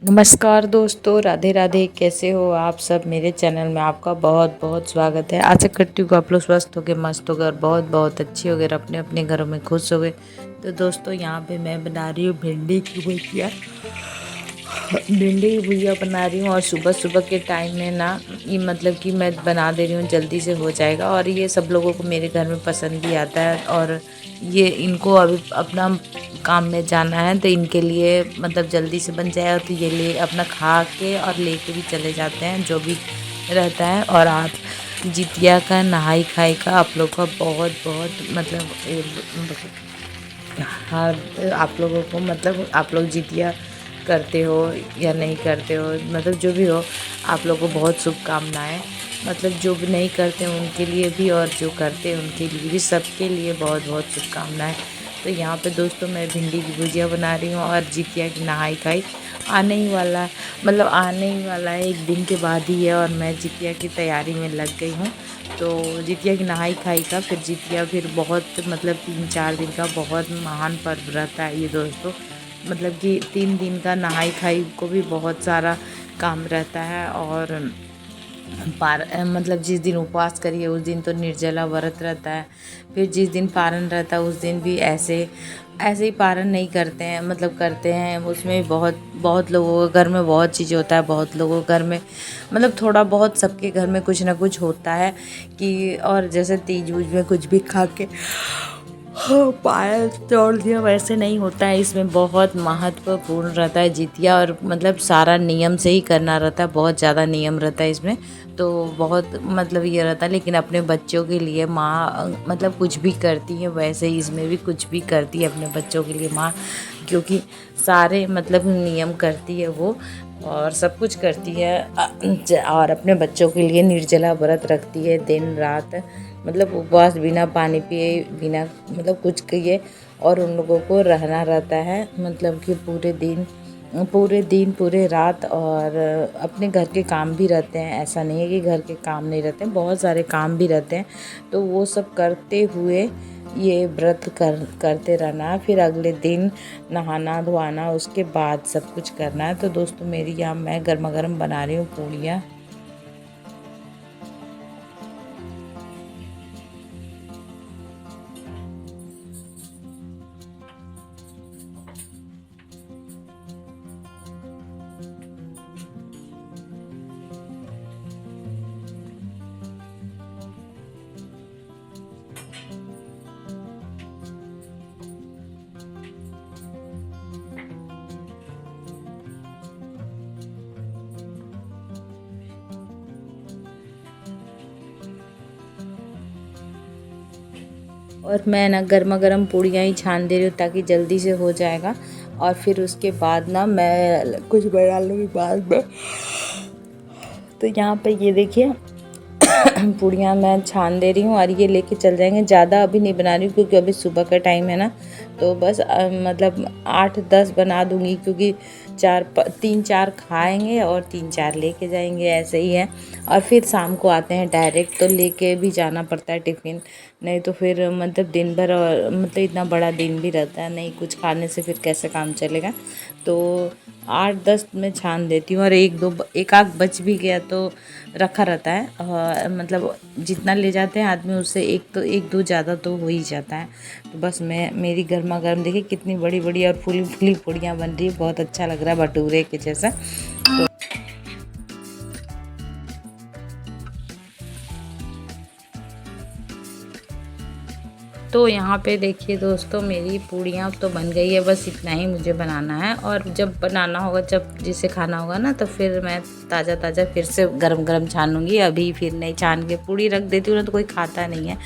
नमस्कार दोस्तों, राधे राधे। कैसे हो आप सब? मेरे चैनल में आपका बहुत बहुत स्वागत है। आशा करती हूँ कि आप लोग स्वस्थ हो गए, मस्त हो गए और बहुत बहुत अच्छे हो गए, अपने अपने घरों में खुश हो गए। तो दोस्तों, यहाँ पे मैं बना रही हूँ भिंडी की भुजिया। भिंडी की भुजिया बना रही हूँ और सुबह सुबह के टाइम में ना ये मतलब कि मैं बना दे रही हूँ, जल्दी से हो जाएगा। और ये सब लोगों को मेरे घर में पसंद भी आता है। और ये इनको अभी अपना काम में जाना है तो इनके लिए मतलब जल्दी से बन जाएगा, तो ये ले अपना खा के और लेके भी चले जाते हैं जो भी रहता है। और आप जितिया का नहाई खाई का आप लोग का बहुत बहुत हाँ, आप लोगों को मतलब आप लोग जितिया करते हो या नहीं करते हो, मतलब जो भी हो, आप लोगों को बहुत शुभकामनाएं। मतलब जो भी नहीं करते हैं उनके लिए भी और जो करते हैं उनके लिए भी, सबके लिए बहुत बहुत शुभकामनाएं। तो यहाँ पे दोस्तों मैं भिंडी की भुजिया बना रही हूँ और जितिया की नहाई खाई आने ही वाला है, मतलब आने ही वाला है, एक दिन के बाद ही है। और मैं जितिया की तैयारी में लग गई हूँ। तो जितिया की नहाई खाई का फिर जितिया फिर बहुत मतलब 3-4 दिन का बहुत महान पर्व रहता है ये दोस्तों। मतलब कि 3 दिन का नहाई खाई को भी बहुत सारा काम रहता है। और मतलब जिस दिन उपवास करिए उस दिन तो निर्जला व्रत रहता है। फिर जिस दिन पारण रहता है उस दिन भी ऐसे ऐसे ही पारण नहीं करते हैं, मतलब करते हैं। उसमें बहुत बहुत लोगों के घर में बहुत चीज़ होता है, बहुत लोगों के घर में मतलब थोड़ा बहुत सबके घर में कुछ ना कुछ होता है कि। और जैसे तीज उज में कुछ भी खा के पायल तोड़ दिया, वैसे नहीं होता है। इसमें बहुत महत्वपूर्ण रहता है जितिया, और मतलब सारा नियम से ही करना रहता है, बहुत ज़्यादा नियम रहता है इसमें। तो बहुत मतलब ये रहता है, लेकिन अपने बच्चों के लिए माँ मतलब कुछ भी करती है, वैसे ही इसमें भी कुछ भी करती है अपने बच्चों के लिए माँ, क्योंकि सारे मतलब नियम करती है वो और सब कुछ करती है। और अपने बच्चों के लिए निर्जला व्रत रखती है दिन रात, मतलब उपवास, बिना पानी पिए, बिना मतलब कुछ किए। और उन लोगों को रहना रहता है, मतलब कि पूरे दिन पूरे रात। और अपने घर के काम भी रहते हैं, ऐसा नहीं है कि घर के काम नहीं रहते हैं, बहुत सारे काम भी रहते हैं। तो वो सब करते हुए ये व्रत करते रहना, फिर अगले दिन नहाना धोआना, उसके बाद सब कुछ करना है। तो दोस्तों मेरी यहाँ मैं गर्मा गर्म बना रही हूँ पूड़ियाँ। और मैं ना गर्मा गर्म पूड़ियाँ ही छान दे रही हूँ ताकि जल्दी से हो जाएगा। और फिर उसके बाद ना मैं कुछ बना लूँगी बाद में। तो यहाँ पे ये देखिए पूड़ियाँ मैं छान दे रही हूँ और ये लेके चल जाएंगे। ज़्यादा अभी नहीं बना रही हूँ क्योंकि अभी सुबह का टाइम है ना, तो बस मतलब 8-10 बना दूँगी, क्योंकि 3-4 खाएंगे और 3-4 लेके जाएंगे, ऐसे ही है। और फिर शाम को आते हैं डायरेक्ट, तो लेके भी जाना पड़ता है टिफ़िन, नहीं तो फिर मतलब दिन भर और मतलब इतना बड़ा दिन भी रहता है, नहीं कुछ खाने से फिर कैसे काम चलेगा। तो 8-10 में छान देती हूँ और एक आध बच भी गया तो रखा रहता है। मतलब जितना ले जाते हैं आदमी उससे एक दो ज़्यादा तो हो ही जाता है। तो बस मेरी गर्मा गर्म देखिए कितनी बड़ी बड़ी और फूली फूली पूड़ियाँ बन रही है, बहुत अच्छा लग रहा है भटूरे के जैसा। तो यहाँ पे देखिए दोस्तों मेरी पूड़ियाँ तो बन गई है, बस इतना ही मुझे बनाना है। और जब बनाना होगा, जब जिसे खाना होगा ना, तो फिर मैं ताज़ा ताज़ा फिर से गरम गरम छानूंगी। अभी फिर नहीं छान के पूड़ी रख देती हूँ ना तो कोई खाता नहीं है।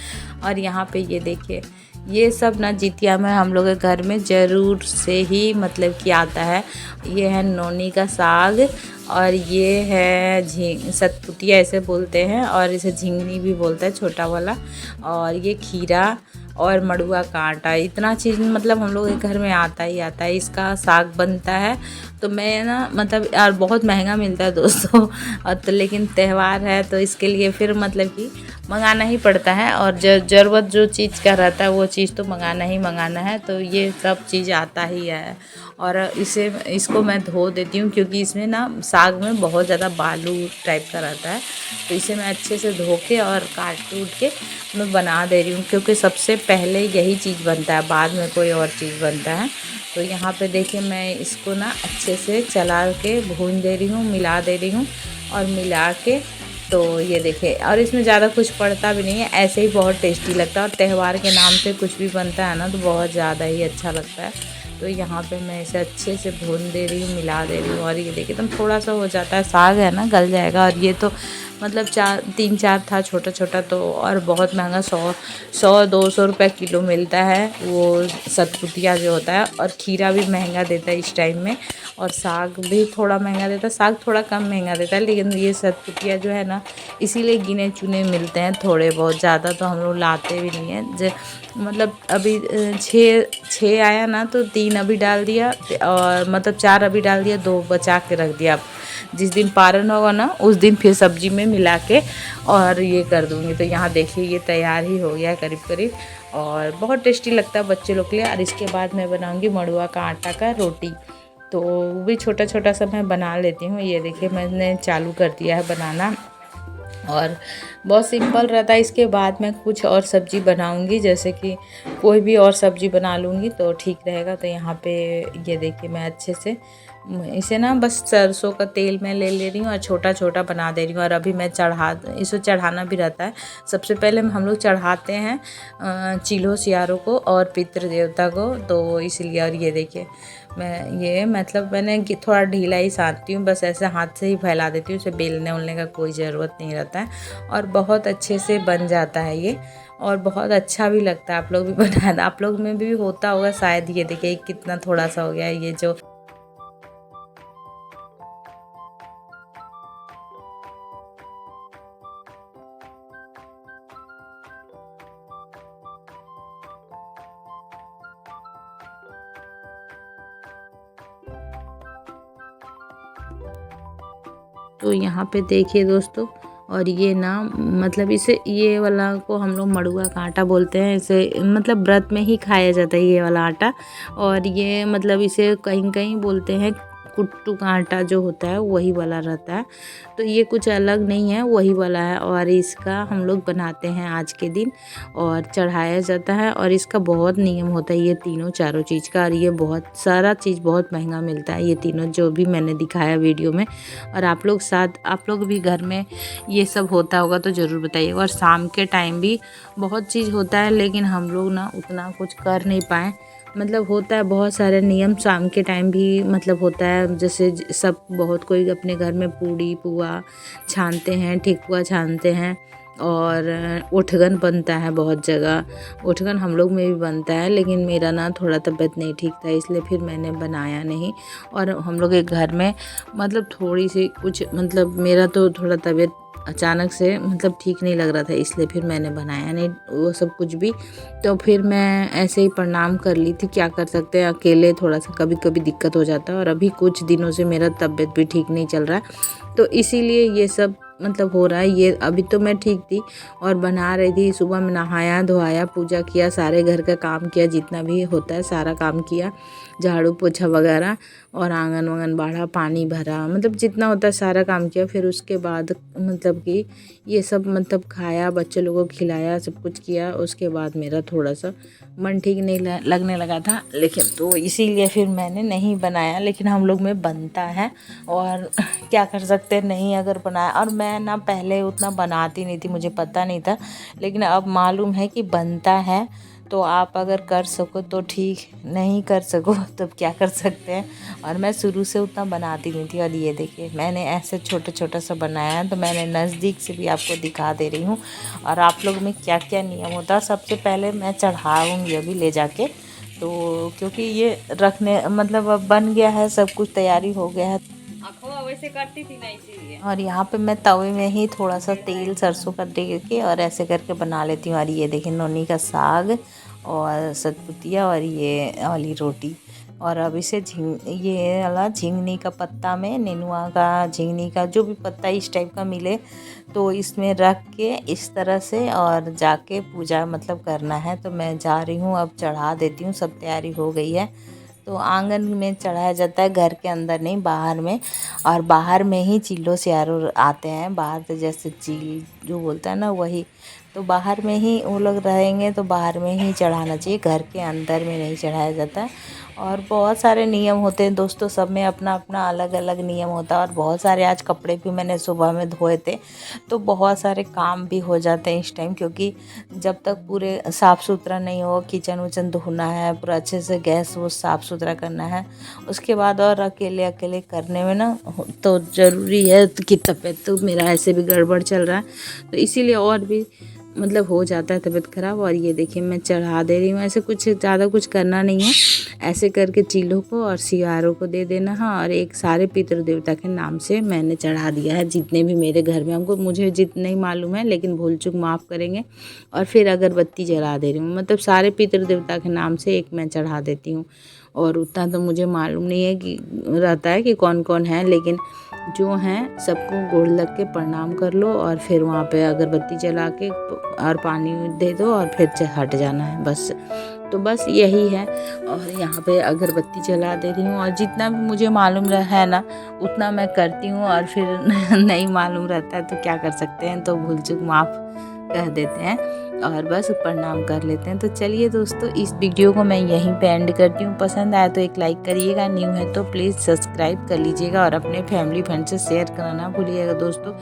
और यहाँ पे ये देखिए ये सब ना जितिया में हम लोग के घर में ज़रूर से ही मतलब कि आता है। ये है नौनी का साग, और ये है सतपुतिया ऐसे बोलते हैं, और इसे झिंगनी भी बोलता है छोटा वाला। और ये खीरा और मड़ुआ का आटा, इतना चीज़ मतलब हम लोग के घर में आता ही आता है। इसका साग बनता है। तो मैं ना मतलब यार बहुत महंगा मिलता है दोस्तों और तो लेकिन त्यौहार है तो इसके लिए फिर मतलब कि मंगाना ही पड़ता है। और ज़रूरत जो चीज़ का रहता है वो चीज़ तो मंगाना ही मंगाना है। तो ये सब चीज़ आता ही है। और इसको मैं धो देती हूँ, क्योंकि इसमें ना साग में बहुत ज़्यादा बालू टाइप का रहता है। तो इसे मैं अच्छे से धो के और काट कूट के मैं बना दे रही हूँ, क्योंकि सबसे पहले यही चीज़ बनता है, बाद में कोई और चीज़ बनता है। तो यहाँ पे देखिए मैं इसको ना अच्छे से चला के भून दे रही हूँ, मिला दे रही हूँ और मिला के, तो ये देखिए, और इसमें ज़्यादा कुछ पड़ता भी नहीं है, ऐसे ही बहुत टेस्टी लगता है। और त्यौहार के नाम पे कुछ भी बनता है ना तो बहुत ज़्यादा ही अच्छा लगता है। तो यहाँ पे मैं इसे अच्छे से भून दे रही हूँ, मिला दे रही हूँ, और ये देखिए एकदम थोड़ा सा हो जाता है, साग है ना गल जाएगा। और ये तो मतलब 3-4 था छोटा छोटा, तो और बहुत महंगा 100-200 रुपये किलो मिलता है वो सतपुतिया जो होता है। और खीरा भी महंगा देता है इस टाइम में, और साग भी थोड़ा महंगा देता है। साग थोड़ा कम महंगा देता है, लेकिन ये सतपुतिया जो है ना, इसीलिए गिने चुने मिलते हैं थोड़े बहुत, ज़्यादा तो हम लोग लाते भी नहीं हैं। मतलब अभी 6 आया ना, तो 3 अभी डाल दिया, और मतलब 4 अभी डाल दिया, 2 बचा के रख दिया। जिस दिन पारण होगा ना उस दिन फिर सब्जी में मिला के और ये कर दूँगी। तो यहाँ देखिए ये तैयार ही हो गया है करीब करीब, और बहुत टेस्टी लगता है बच्चे लोग के लिए। और इसके बाद मैं बनाऊँगी मड़ुआ का आटा का रोटी, तो वो भी छोटा छोटा सा मैं बना लेती हूँ। ये देखिए मैंने चालू कर दिया है बनाना, और बहुत सिंपल रहता है। इसके बाद मैं कुछ और सब्ज़ी बनाऊंगी, जैसे कि कोई भी और सब्ज़ी बना लूँगी तो ठीक रहेगा। तो यहाँ पे ये देखिए मैं अच्छे से इसे ना बस सरसों का तेल में ले रही हूँ और छोटा छोटा बना दे रही हूँ। और अभी मैं इसे चढ़ाना भी रहता है। सबसे पहले हम लोग चढ़ाते हैं चील्हो सियारों को और पितृ देवता को, तो इसलिए। और ये देखिए मैं ये मतलब मैंने थोड़ा ढीला ही सानती हूँ, बस ऐसे हाथ से ही फैला देती हूँ, उसे बेलने उलने का कोई ज़रूरत नहीं रहता है। और बहुत अच्छे से बन जाता है ये, और बहुत अच्छा भी लगता है। आप लोग भी बनाना, आप लोग में भी होता होगा शायद। ये देखिए कितना थोड़ा सा हो गया ये जो। तो यहाँ पे देखिए दोस्तों, और ये ना मतलब इसे, ये वाला को हम लोग मड़ुआ का आटा बोलते हैं। इसे मतलब व्रत में ही खाया जाता है ये वाला आटा। और ये मतलब इसे कहीं कहीं बोलते हैं कुट्टू का आटा, जो होता है वही वाला रहता है। तो ये कुछ अलग नहीं है, वही वाला है। और इसका हम लोग बनाते हैं आज के दिन और चढ़ाया जाता है। और इसका बहुत नियम होता है ये तीनों चारों चीज़ का। और ये बहुत सारा चीज़ बहुत महंगा मिलता है, ये तीनों जो भी मैंने दिखाया वीडियो में। और आप लोग भी घर में ये सब होता होगा तो ज़रूर बताइए। और शाम के टाइम भी बहुत चीज़ होता है, लेकिन हम लोग ना उतना कुछ कर नहीं पाए। मतलब होता है बहुत सारे नियम शाम के टाइम भी, मतलब होता है जैसे सब बहुत कोई अपने घर में पूड़ी पुआ छानते हैं, ठेकुआ छानते हैं, और उठगन बनता है बहुत जगह। उठगन हम लोग में भी बनता है, लेकिन मेरा ना थोड़ा तबीयत नहीं ठीक था, इसलिए फिर मैंने बनाया नहीं। और हम लोग एक घर में मतलब थोड़ी सी कुछ, मतलब मेरा तो थोड़ा तबीयत अचानक से मतलब ठीक नहीं लग रहा था, इसलिए फिर मैंने बनाया नहीं वो सब कुछ भी। तो फिर मैं ऐसे ही प्रणाम कर ली थी, क्या कर सकते हैं, अकेले थोड़ा सा कभी कभी दिक्कत हो जाता है। और अभी कुछ दिनों से मेरा तबीयत भी ठीक नहीं चल रहा है, तो इसीलिए ये सब मतलब हो रहा है। ये अभी तो मैं ठीक थी और बना रही थी। सुबह में नहाया धोया, पूजा किया, सारे घर का काम किया, जितना भी होता है सारा काम किया, झाड़ू पोछा वगैरह, और आंगन वांगन बाढ़ा, पानी भरा, मतलब जितना होता है सारा काम किया। फिर उसके बाद मतलब कि ये सब मतलब खाया, बच्चे लोगों को खिलाया, सब कुछ किया। उसके बाद मेरा थोड़ा सा मन ठीक नहीं लगने लगा था, लेकिन तो इसीलिए फिर मैंने नहीं बनाया। लेकिन हम लोग में बनता है, और क्या कर सकते हैं, नहीं अगर बनाया। और मैं ना पहले उतना बनाती नहीं थी, मुझे पता नहीं था, लेकिन अब मालूम है कि बनता है। तो आप अगर कर सको तो ठीक, नहीं कर सको तो क्या कर सकते हैं। और मैं शुरू से उतना बनाती नहीं थी। और ये देखिए मैंने ऐसे छोटा छोटा सा बनाया है, तो मैंने नज़दीक से भी आपको दिखा दे रही हूँ। और आप लोग में क्या क्या नियम होता है, सबसे पहले मैं चढ़ाऊँगी अभी ले जाके, तो क्योंकि ये रखने मतलब अब बन गया है, सब कुछ तैयारी हो गया है। वैसे करती थी ना इसीलिए। और यहाँ पे मैं तवे में ही थोड़ा सा तेल सरसों का दे के और ऐसे करके बना लेती हूँ। और ये देखिए नोनी का साग और सतपुतिया और ये वाली रोटी। और अब इसे ये वाला झिंगनी का पत्ता में, नेनुआ का, झिंगनी का, जो भी पत्ता इस टाइप का मिले तो इसमें रख के इस तरह से और जाके पूजा मतलब करना है। तो मैं जा रही हूँ, अब चढ़ा देती हूँ, सब तैयारी हो गई है। तो आंगन में चढ़ाया जाता है, घर के अंदर नहीं, बाहर में। और बाहर में ही चीलो सियारो आते हैं, बाहर से जैसे चील जो बोलता है ना वही, तो बाहर में ही वो लोग रहेंगे तो बाहर में ही चढ़ाना चाहिए, घर के अंदर में नहीं चढ़ाया जाता है। और बहुत सारे नियम होते हैं दोस्तों, सब में अपना अपना अलग अलग नियम होता है। और बहुत सारे आज कपड़े भी मैंने सुबह में धोए थे, तो बहुत सारे काम भी हो जाते हैं इस टाइम, क्योंकि जब तक पूरे साफ़ सुथरा नहीं हो, किचन उचन धोना है, पूरा अच्छे से गैस वो साफ़ सुथरा करना है, उसके बाद और अकेले अकेले करने में ना तो ज़रूरी है कि तबीयत तो मेरा ऐसे भी गड़बड़ चल रहा है, तो इसीलिए और भी मतलब हो जाता है तबीयत ख़राब। और ये देखिए मैं चढ़ा दे रही हूँ, ऐसे कुछ ज़्यादा कुछ करना नहीं है, ऐसे करके चीलों को और सियारों को दे देना है। और एक सारे पितृ देवता के नाम से मैंने चढ़ा दिया है, जितने भी मेरे घर में, हमको मुझे जितने ही मालूम है, लेकिन भूल चूक माफ़ करेंगे। और फिर अगरबत्ती जला दे रही हूँ, मतलब सारे पितृ देवता के नाम से एक मैं चढ़ा देती हूँ। और उतना तो मुझे मालूम नहीं है कि रहता है कि कौन कौन है, लेकिन जो हैं सबको गोड़ लग के प्रणाम कर लो और फिर वहाँ पे अगरबत्ती जला के और पानी दे दो और फिर हट जाना है बस। तो बस यही है। और यहाँ पे अगरबत्ती जला दे रही हूँ, और जितना भी मुझे मालूम है ना उतना मैं करती हूँ। और फिर नहीं मालूम रहता है तो क्या कर सकते हैं, तो भूल चूक माफ़ कह देते हैं और बस प्रणाम कर लेते हैं। तो चलिए दोस्तों, इस वीडियो को मैं यहीं पे एंड करती हूँ। पसंद आया तो एक लाइक करिएगा, न्यू है तो प्लीज़ सब्सक्राइब कर लीजिएगा और अपने फैमिली फ्रेंड से शेयर करना ना भूलिएगा दोस्तों।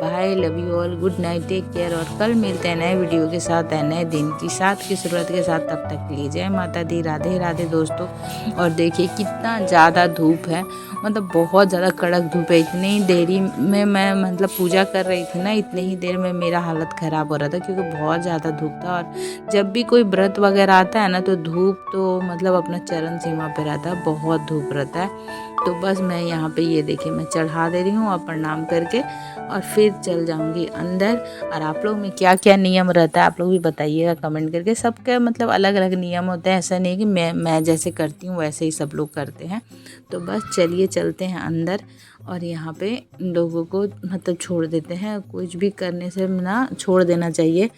Bye, love you all, good night, take care. और कल मिलते हैं नए वीडियो के साथ, नए दिन की साथ की शुरुआत के साथ। तब तक के लिए जय माता दी, राधे राधे दोस्तों। और देखिए कितना ज़्यादा धूप है, मतलब बहुत ज़्यादा कड़क धूप है। इतनी ही देरी में मैं मतलब पूजा कर रही थी ना, इतनी ही देर में मेरा हालत ख़राब हो रहा था, क्योंकि बहुत ज़्यादा धूप था। और जब भी कोई व्रत वगैरह आता है ना तो धूप तो मतलब अपना चरम सीमा पे रहता है, बहुत धूप रहता है। तो बस मैं यहाँ पे ये देखिए मैं चढ़ा दे रही हूँ और प्रणाम करके और फिर चल जाऊँगी अंदर। और आप लोग में क्या क्या नियम रहता है आप लोग भी बताइएगा कमेंट करके। सबके मतलब अलग अलग नियम होते हैं, ऐसा नहीं कि मैं जैसे करती हूँ वैसे ही सब लोग करते हैं। तो बस चलिए चलते हैं अंदर और यहाँ पे लोगों को मतलब छोड़ देते हैं, कुछ भी करने से ना छोड़ देना चाहिए।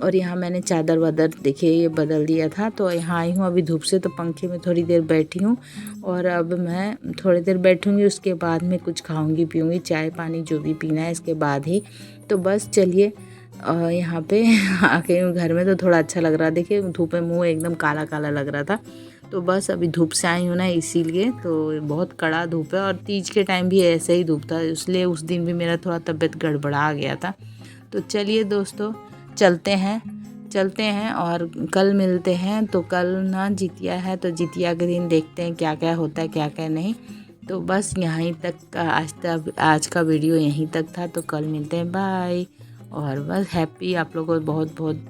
और यहाँ मैंने चादर वादर देखिए ये बदल दिया था, तो यहाँ आई हूँ अभी धूप से, तो पंखे में थोड़ी देर बैठी हूँ। और अब मैं थोड़ी देर बैठूँगी, उसके बाद में कुछ खाऊँगी पीऊँगी, चाय पानी जो भी पीना है इसके बाद ही। तो बस चलिए यहाँ पे आके घर में तो थोड़ा अच्छा लग रहा है। देखिए धूप में मुँह एकदम काला काला लग रहा था, तो बस अभी धूप से आई हूँ ना इसीलिए, तो बहुत कड़ा धूप है। और तीज के टाइम भी ऐसे ही धूप था, इसलिए उस दिन भी मेरा थोड़ा तबीयत गड़बड़ा गया था। तो चलिए दोस्तों चलते हैं और कल मिलते हैं। तो कल ना जितिया है, तो जितिया के दिन देखते हैं क्या क्या होता है क्या क्या नहीं। तो बस यहीं तक का आज का वीडियो यहीं तक था। तो कल मिलते हैं, बाय। और बस हैप्पी आप लोगों को बहुत बहुत